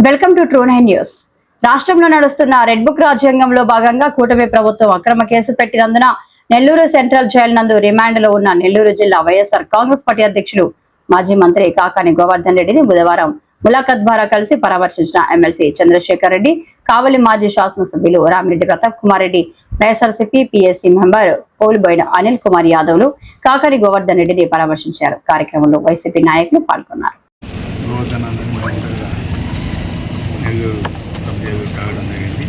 Welcome to true 9 news. రాష్ట్రంలో నడుస్తున్న red book రాజ్యాంగంలో భాగంగా కూటమి ప్రభుత్వం అక్రమ కేసు పెట్టినందున నెల్లూరు సెంట్రల్ జైలు నందు రిమాండ్ లో ఉన్న నెల్లూరు జిల్లా వైఎస్ఆర్ కాంగ్రెస్ పార్టీ అధ్యక్షులు మాజీ మంత్రి కాకాని గోవర్ధన్ రెడ్డిని బుధవారం ములాఖత్ ద్వారా కలిసి పరామర్శించిన ఎమ్మెల్సీ చంద్రశేఖర్ రెడ్డి, కావలి మాజీ శాసనసభ్యులు రామిరెడ్డి ప్రతాప్ కుమార్ రెడ్డి, వైఎస్ఆర్సీపీ పిఎస్సీ మెంబర్ పోలిబోయిన అనిల్ కుమార్ యాదవ్లు కాకాని గోవర్ధన్ రెడ్డిని పరామర్శించారు. కార్యక్రమంలో వైసీపీ నాయకులు పాల్గొన్నారు. కావడం జరిగింది.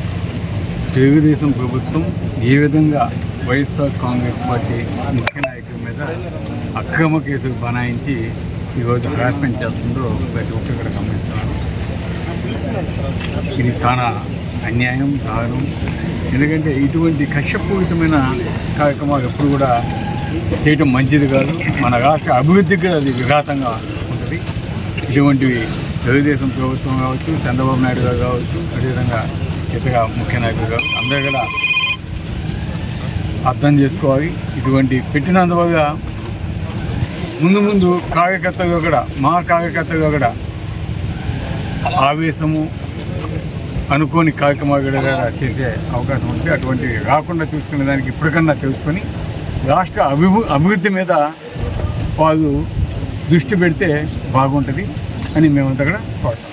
తెలుగుదేశం ప్రభుత్వం ఏ విధంగా వైఎస్ఆర్ కాంగ్రెస్ పార్టీ ముఖ్య నాయకుల మీద అక్రమ కేసులు బనాయించి ఈరోజు హరాస్మెంట్ చేస్తుందో ప్రతి ఒక్కరు కూడా గమనిస్తున్నారు. ఇది చాలా అన్యాయం, దారుణం. ఎందుకంటే ఇటువంటి కక్షపూరితమైన కార్యక్రమాలు ఎప్పుడు కూడా చేయటం మంచిది కాదు. మన రాష్ట్ర అభివృద్ధికి కూడా అది విఘాతంగా ఉంటుంది. ఇటువంటివి తెలుగుదేశం ప్రభుత్వం కావచ్చు, చంద్రబాబు నాయుడు గారు కావచ్చు, అదేవిధంగా ఇతర ముఖ్య నాయకులు కావచ్చు, అందరూ కూడా అర్థం చేసుకోవాలి. ఇటువంటి పెట్టినందువల్ల ముందు కార్యకర్తలు కూడా మా కార్యకర్తలు కూడా ఆవేశము అనుకోని కార్యక్రమాలు కూడా చేసే అవకాశం ఉంది. అటువంటివి రాకుండా చూసుకునే దానికి ఇప్పటికన్నా తెలుసుకొని రాష్ట్ర అభివృద్ధి మీద వాళ్ళు దృష్టి పెడితే బాగుంటుంది అని మేమంతా కూడా కోరుతాం.